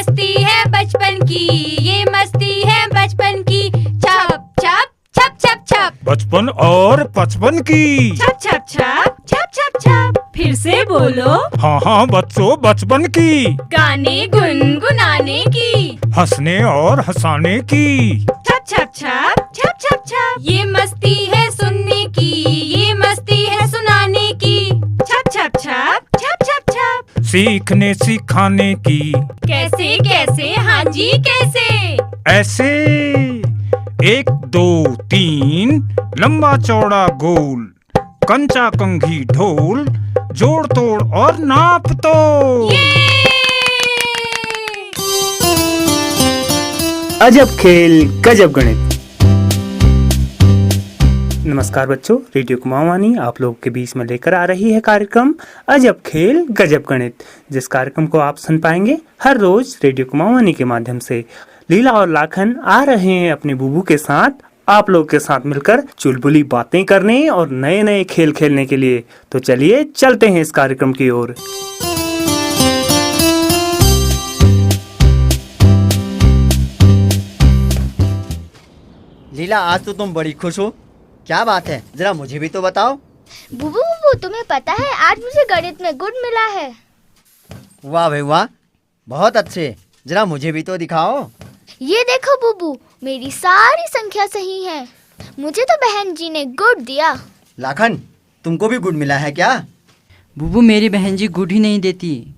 मस्ती है बचपन की, ये मस्ती है बचपन की। छप छप छप छप छप, बचपन और पचपन की। छप छप छप छप छप छप। फिर से बोलो। हाँ हाँ बच्चों, बचपन की। गाने गुनगुनाने की, हंसने और हंसाने की। छप छप छप छप छप छप। ये मस्ती है सुनने की, ये मस्ती है सुनाने की। छप छप छप छप छप छप। सीखने सिखाने की। कैसे कैसे, हाँ जी कैसे। ऐसे 1 2 3 लंबा चौड़ा गोल, कंचा कंघी ढोल, जोड़ तोड़ और नाप तोड़। अजब खेल गजब गणित। नमस्कार बच्चों, रेडियो कुमाऊनी आप लोगों के बीच में लेकर आ रही है कार्यक्रम अजब खेल गजब गणित, जिस कार्यक्रम को आप सुन पाएंगे हर रोज रेडियो कुमाऊनी के माध्यम से। लीला और लाखन आ रहे हैं अपने बुबू के साथ आप लोग के साथ मिलकर चुलबुली बातें करने और नए नए खेल खेलने के लिए। तो चलिए चलते हैं इस कार्यक्रम की ओर। लीला, आज तो तुम बड़ी खुश हो, क्या बात है? जरा मुझे भी तो बताओ। बुबू तुम्हें पता है आज मुझे गणित में गुड मिला है। वाह भाई वाह, बहुत अच्छे। जरा मुझे भी तो दिखाओ। ये देखो बुबू, मेरी सारी संख्या सही है। मुझे तो बहन जी ने गुड दिया। लाखन, तुमको भी गुड मिला है क्या? बुबू मेरी बहन जी गुड ही नहीं देती।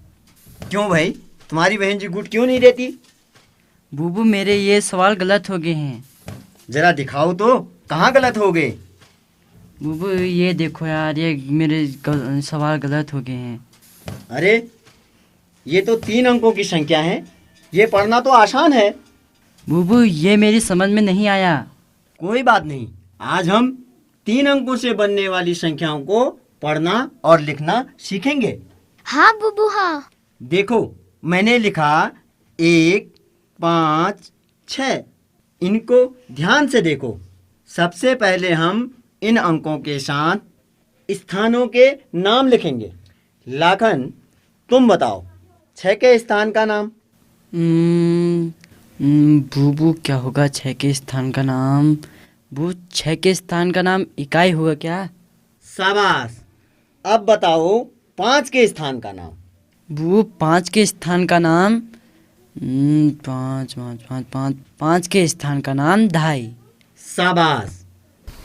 क्यों भाई, तुम्हारी बहन जी गुड क्यों नहीं देती? बुबू मेरे ये सवाल गलत हो गए हैं। जरा दिखाओ तो, कहाँ गलत हो गए? बुबू ये देखो यार, ये मेरे सवाल गलत हो गए हैं। अरे ये तो 3 अंकों की संख्या है, ये पढ़ना तो आसान है। बुबू ये मेरी समझ में नहीं आया। कोई बात नहीं, आज हम 3 अंकों से बनने वाली संख्याओं को पढ़ना और लिखना सीखेंगे। हाँ बुबू हाँ। देखो मैंने लिखा 1 5 6। इनको ध्यान से देखो। सबसे पहले हम इन अंकों के साथ स्थानों के नाम लिखेंगे। लाखन, तुम बताओ 6 के स्थान का नाम। बुबू क्या होगा 6 के स्थान का नाम? बुबू 6 के स्थान का नाम इकाई होगा क्या? शाबाश। अब बताओ 5 के स्थान का नाम। बुबू 5 के स्थान का नाम 5 के स्थान का नाम 2.5। शाबाश।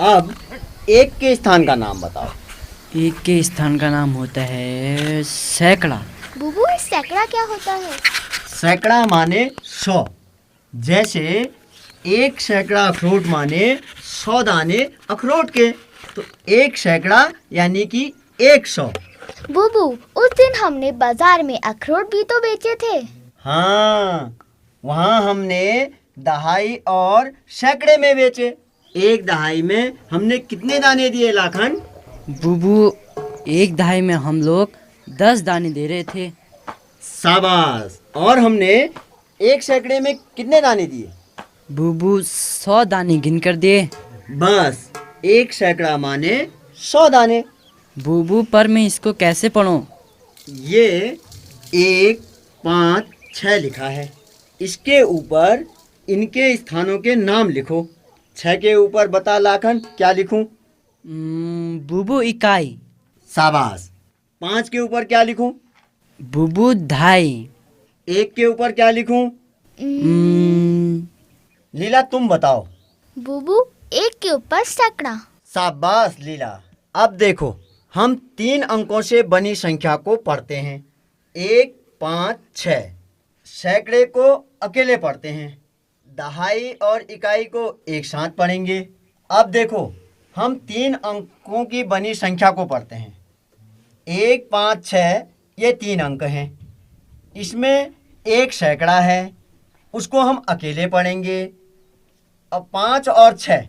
अब 1 के स्थान का नाम बताओ। 1 के स्थान का नाम होता है सैकड़ा। बुबू सैकड़ा क्या होता है? सैकड़ा माने 100। जैसे 1 सैकड़ा अखरोट माने 100 दाने अखरोट के, तो 1 सैकड़ा यानी कि 100। बुबू उस दिन हमने बाजार में अखरोट भी तो बेचे थे। हाँ, वहाँ हमने दहाई और सैकड़े में बेचे। 1 दहाई में हमने कितने दाने दिए लाखन? बुबू 1 दहाई में हम लोग 10 दाने दे रहे थे। शाबाश। और हमने 1 सैकड़े में कितने दाने दिए? बुबू 100 दाने गिन कर दिए। बस 1 सैकड़ा माने 100 दाने। बुबू पर मैं इसको कैसे पढ़ूं? ये 1 5 6 लिखा है, इसके ऊपर इनके स्थानों के नाम लिखो। 6 के ऊपर बता लाखन, क्या लिखूं? बुबू इकाई। शाबाश। 5 के ऊपर क्या लिखूं? बुबू 2.5। 1 के ऊपर क्या लिखूं? लीला तुम बताओ। बुबू 1 के ऊपर सैकड़ा। शाबाश लीला। अब देखो हम 3 अंकों से बनी संख्या को पढ़ते हैं। 1 5 6। सैकड़े को अकेले पढ़ते हैं, दहाई और इकाई को एक साथ पढ़ेंगे। अब देखो हम 3 अंकों की बनी संख्या को पढ़ते हैं। 1 5 6 ये 3 अंक हैं। इसमें 1 सैकड़ा है, उसको हम अकेले पढ़ेंगे। अब 5 और 6,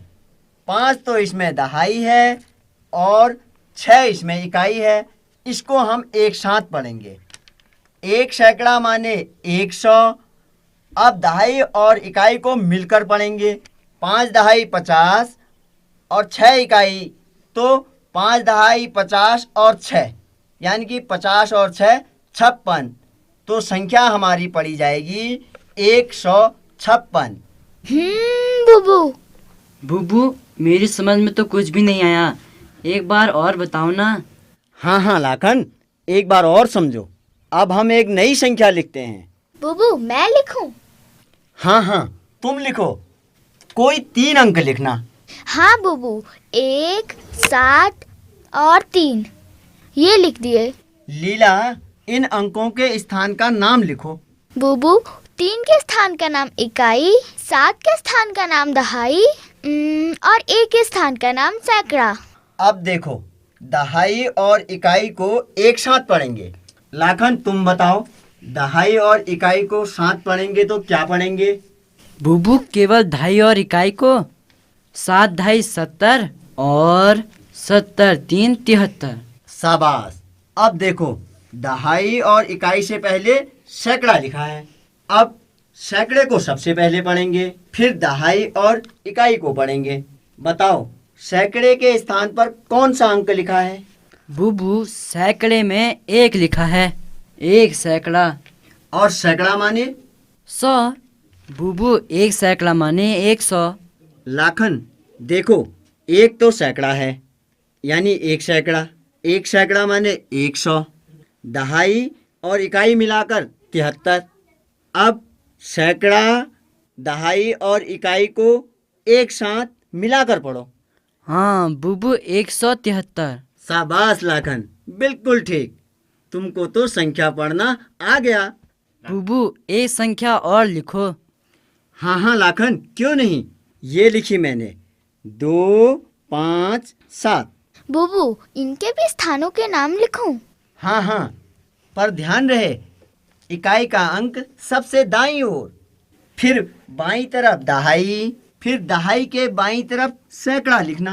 5 तो इसमें दहाई है और 6 इसमें इकाई है, इसको हम एक साथ पढ़ेंगे। 1 सैकड़ा माने 100। अब दहाई और इकाई को मिलकर पढ़ेंगे। 5 दहाई 50 और 6 इकाई, तो 5 दहाई 50 और 6 यानी कि 50 और 6 56। तो संख्या हमारी पड़ी जाएगी 156। बुबू। बुबू, मेरी समझ में तो कुछ भी नहीं आया, एक बार और बताओ ना। हाँ लाखन, एक बार और समझो। अब हम एक नई संख्या लिखते हैं। बुबू, मैं लिखूं? हाँ, तुम लिखो। कोई 3 अंक लिखना। हाँ बुबू, 1, 7 और 3 ये लिख दिए। लीला, इन अंकों के स्थान का नाम लिखो। बुबू, 3 के स्थान का नाम इकाई, 7 के स्थान का नाम दहाई और 1 के स्थान का नाम सैकड़ा। अब देखो, दहाई और इकाई को एक साथ पढ़ेंगे। लाखन, तुम बताओ, दहाई और इकाई को साथ पढ़ेंगे तो क्या पढ़ेंगे? बुबू, केवल दहाई और इकाई को 7 दहाई 70 और 70 3 73। शाबाश। अब देखो, दहाई और इकाई से पहले सैकड़ा लिखा है। अब सैकड़े को सबसे पहले पढ़ेंगे, फिर दहाई और इकाई को पढ़ेंगे। बताओ, सैकड़े के स्थान पर कौन सा अंक लिखा है? बुबू, सैकड़े में 1 लिखा है, 1 सैकड़ा। और सैकड़ा माने? 100। बुबू, 1 सैकड़ा माने 100। लाखन, देखो, 1 तो सैकड़ा है, यानी 1 सैकड़ा। 1 सैकड़ा माने 100। दहाई और इकाई मिलाकर 73। अब सैकड़ा, दहाई और इकाई को एक साथ मिलाकर पढ़ो। हाँ बुबू, 173। शाबाश लाखन, बिल्कुल ठीक। तुमको तो संख्या पढ़ना आ गया। बुबू, एक संख्या और लिखो। हाँ लाखन, क्यों नहीं, ये लिखी मैंने, 2, 5, 7। बुबू, इनके भी स्थानों के नाम लिखूं? हाँ, पर ध्यान रहे, इकाई का अंक सबसे दाईं ओर, फिर बाईं तरफ दहाई, फिर दहाई के बाईं तरफ सैकड़ा लिखना।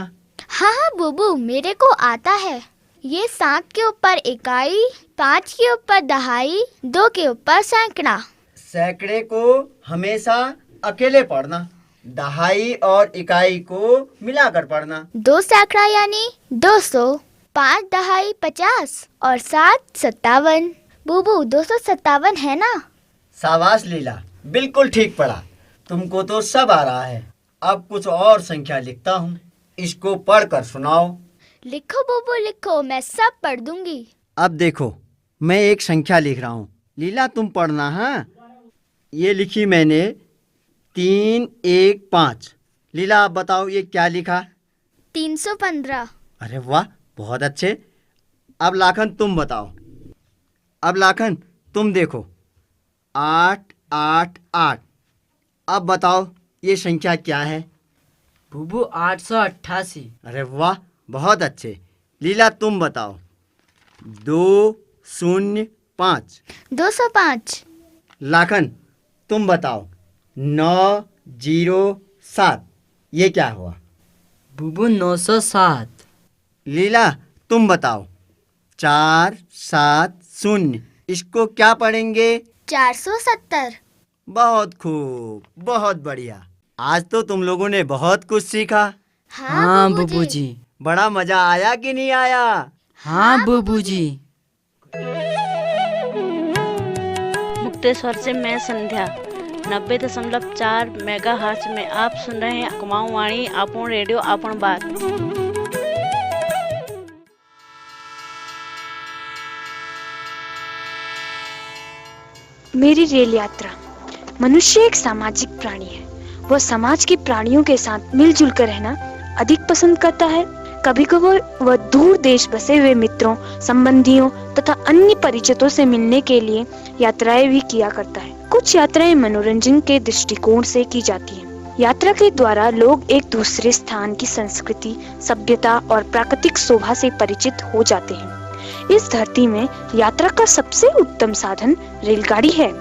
हाँ बुबू, मेरे को आता है। ये 7 के ऊपर इकाई, 5 के ऊपर दहाई, 2 के ऊपर सैकड़ा। सैकड़े को हमेशा अकेले पढ़ना, दहाई और इकाई को मिलाकर पढ़ना। 2 सैकड़ा यानी 200, 5 दहाई 50 और 7 57। बुबू, 257 है ना? शाबाश लीला, बिल्कुल ठीक पढ़ा। तुमको तो सब आ रहा है। अब कुछ और संख्या लिखता हूँ, इसको पढ़कर सुनाओ। लिखो बुबू लिखो, मैं सब पढ़ दूंगी। अब देखो, मैं एक संख्या लिख रहा हूँ, लीला तुम पढ़ना। हाँ, ये लिखी मैंने 3, 1, 5। लीला, आप बताओ ये क्या लिखा? 315। अरे वाह, बहुत अच्छे। अब लाखन तुम बताओ। अब लाखन तुम देखो, 8, 8, 8। अब बताओ ये संख्या क्या है? बुबू, 888। अरे वाह, बहुत अच्छे। लीला तुम बताओ। 2, 0, 5। 205। लाखन तुम बताओ। 9, 0, 7। ये क्या हुआ? बुबू, 907। लीला तुम बताओ। 4, 7, 0। इसको क्या पढ़ेंगे? 470। बहुत खूब, बहुत बढ़िया। आज तो तुम लोगों ने बहुत कुछ सीखा। हाँ बुबू जी। बड़ा मजा आया कि नहीं आया? हाँ बुबू जी। मुक्तेश्वर से मैं संध्या 90.4 मेगाहर्ट्ज में आप सुन रहे हैं कुमाऊं वाणी, आपन रेडियो, आपन बात। मेरी रेल यात्रा। मनुष्य एक सामाजिक प्राणी है। वह समाज के प्राणियों के साथ मिलजुल कर रहना अधिक पसंद करता है। कभी कभी वह दूर देश बसे हुए मित्रों, संबंधियों तथा अन्य परिचितों से मिलने के लिए यात्राएं भी किया करता है। कुछ यात्राएं मनोरंजन के दृष्टिकोण से की जाती हैं। यात्रा के द्वारा लोग एक दूसरे स्थान की संस्कृति, सभ्यता और प्राकृतिक शोभा से परिचित हो जाते हैं। इस धरती में यात्रा का सबसे उत्तम साधन रेलगाड़ी है।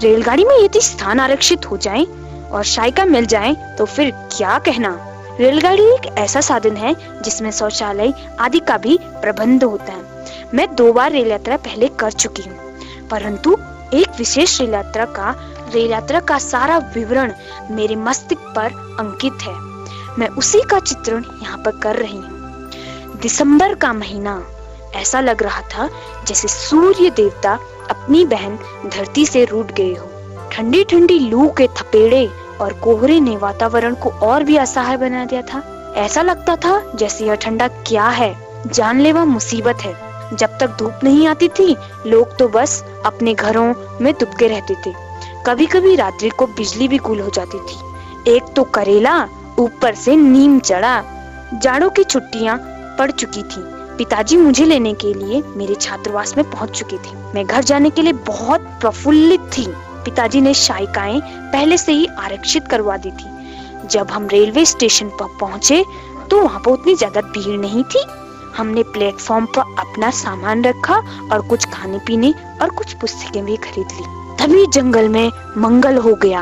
रेलगाड़ी में यदि स्थान आरक्षित हो जाए और शायिका मिल जाए तो फिर क्या कहना। रेलगाड़ी एक ऐसा साधन है जिसमें शौचालय आदि का भी प्रबंध होता है। मैं 2 बार रेल यात्रा पहले कर चुकी हूँ, परंतु एक विशेष रेल यात्रा का सारा विवरण मेरे मस्तिष्क पर अंकित है। मैं उसी का चित्रण यहाँ पर कर रही हूँ। दिसंबर का महीना, ऐसा लग रहा था जैसे सूर्य देवता अपनी बहन धरती से रूठ गई हो। ठंडी ठंडी लू के थपेड़े और कोहरे ने वातावरण को और भी असह्य बना दिया था। ऐसा लगता था जैसे यह ठंडा क्या है, जानलेवा मुसीबत है। जब तक धूप नहीं आती थी, लोग तो बस अपने घरों में दुबके रहते थे। कभी कभी रात्रि को बिजली भी गुल हो जाती थी। एक तो करेला, ऊपर से नीम चढ़ा। जाड़ों की छुट्टियां पड़ चुकी थी। पिताजी मुझे लेने के लिए मेरे छात्रावास में पहुंच चुके थे। मैं घर जाने के लिए बहुत प्रफुल्लित थी। पिताजी ने शायिकाएं पहले से ही आरक्षित करवा दी थी। जब हम रेलवे स्टेशन पर पहुंचे तो वहाँ पर उतनी ज्यादा भीड़ नहीं थी। हमने प्लेटफॉर्म पर अपना सामान रखा और कुछ खाने पीने और कुछ पुस्तकें भी खरीद ली। तभी जंगल में मंगल हो गया।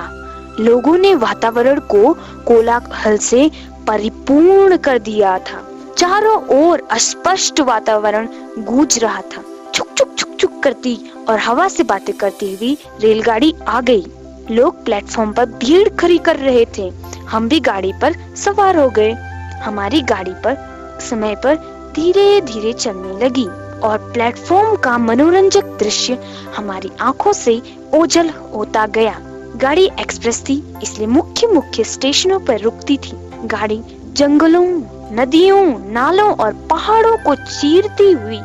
लोगों ने वातावरण को कोलाहल से परिपूर्ण कर दिया था। चारों ओर अस्पष्ट वातावरण गूंज रहा था। छुक छुक छुक छुक करती और हवा से बातें करती हुई रेलगाड़ी आ गई। लोग प्लेटफॉर्म पर भीड़ खड़ी कर रहे थे। हम भी गाड़ी पर सवार हो गए। हमारी गाड़ी पर समय पर धीरे धीरे चलने लगी और प्लेटफॉर्म का मनोरंजक दृश्य हमारी आंखों से ओझल होता गया। गाड़ी एक्सप्रेस थी, इसलिए मुख्य मुख्य स्टेशनों पर रुकती थी। गाड़ी जंगलों, नदियों, नालों और पहाड़ों को चीरती हुई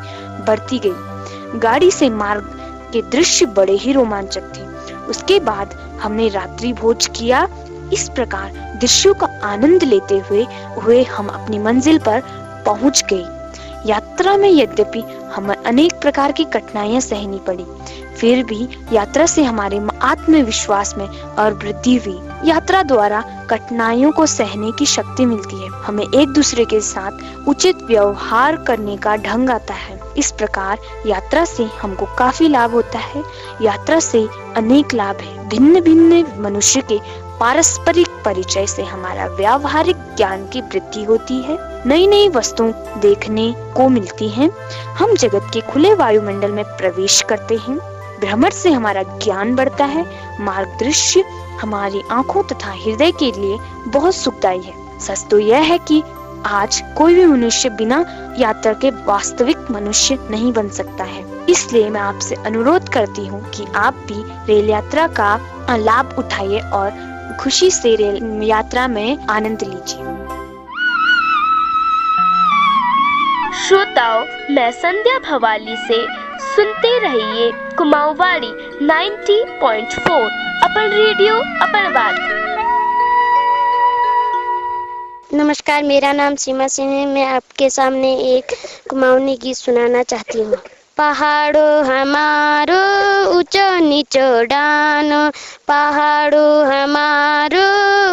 बढ़ती गई। गाड़ी से मार्ग के दृश्य बड़े ही रोमांचक थे। उसके बाद हमने रात्रि भोज किया। इस प्रकार दृश्यों का आनंद लेते हुए हम अपनी मंजिल पर पहुंच गए। यात्रा में यद्यपि हमें अनेक प्रकार की कठिनाइयां सहनी पड़ी, फिर भी यात्रा से हमारे आत्मविश्वास में और वृद्धि हुई। यात्रा द्वारा कठिनाइयों को सहने की शक्ति मिलती है। हमें एक दूसरे के साथ उचित व्यवहार करने का ढंग आता है। इस प्रकार यात्रा से हमको काफी लाभ होता है। यात्रा से अनेक लाभ है। भिन्न भिन्न मनुष्य के पारस्परिक परिचय से हमारा व्यावहारिक ज्ञान की वृद्धि होती है। नई नई वस्तुएं देखने को मिलती हैं। हम जगत के खुले वायुमंडल में प्रवेश करते हैं। भ्रमण से हमारा ज्ञान बढ़ता है। मार्ग दृश्य हमारी आंखों तथा हृदय के लिए बहुत सुखदायी है। सच तो यह है कि आज कोई भी मनुष्य बिना यात्रा के वास्तविक मनुष्य नहीं बन सकता है। इसलिए मैं आपसे अनुरोध करती हूँ कि आप भी रेल यात्रा का लाभ उठाइए और खुशी से रेल यात्रा में आनंद लीजिए। श्रोताओं, मैं संध्या भवाली से सुनते रहिए कुमाऊवाड़ी 90.4 अपन रेडियो अपन बात। नमस्कार, मेरा नाम सीमा सिंह है। मैं आपके सामने एक कुमाऊनी गीत सुनाना चाहती हूँ। पहाड़ो हमारो ऊंचो नीचो डानो, पहाड़ो हमारो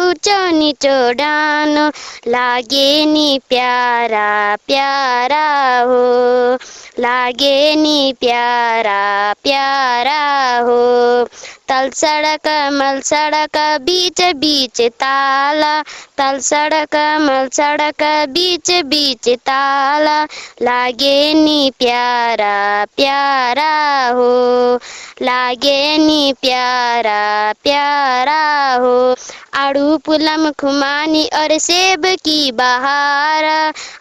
ऊंचो नीचो डानो, लागे नी प्यारा प्यारा हो, लागे नी प्यारा प्यारा हो। तल सड़क मल सड़क बीच बीच ताला, तल सड़क मल सड़क बीच बीच ताला, लागे नी प्यारा प्यारा हो, लागे नी प्यारा प्यारा हो। आड़ू पुलम खुमानी और सेब की बहार,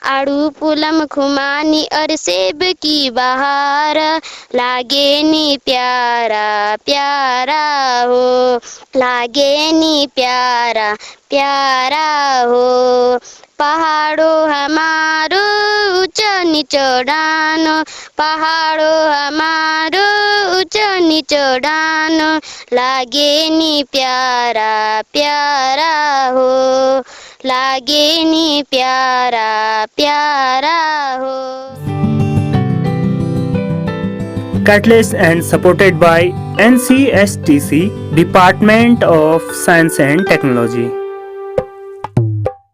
आड़ू पुलम खुमानी और सेब की बहार, लागे नी प्यारा प्यारा हो, लागे नी प्यारा प्यारा हो। पहाड़ो हमारो ऊंचो नीचो डानो, पहाड़ो हमारो ऊंचो नीचो डानो, लागे नी प्यारा प्यारा हो, लागे नी प्यारा प्यारा हो। Catalyst and supported by NCSTC, Department of Science and Technology.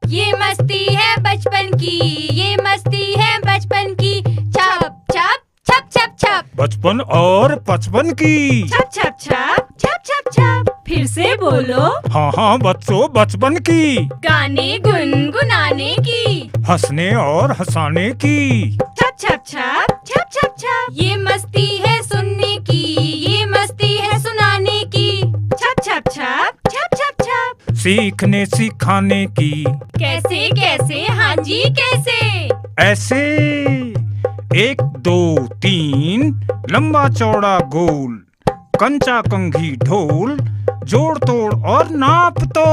ये मस्ती है बचपन की, ये मस्ती है बचपन की, छप छप छप छप छप, बचपन और पचपन की। छप छप छप छप छप छप। फिर से बोलो। हाँ हाँ बच्चों, बचपन की। गाने गुनगुनाने की, हंसने और हंसाने की। छप छप छप छप छप छप। ये मस्ती है सुनने की, ये मस्ती है सुनाने की, छप छप छप छप छप छप। सीखने सिखाने की। कैसे कैसे, हाँ जी कैसे। ऐसे 1 2 3 लंबा चौड़ा गोल, कंचा कंघी ढोल, जोड़ तोड़ और नाप तो।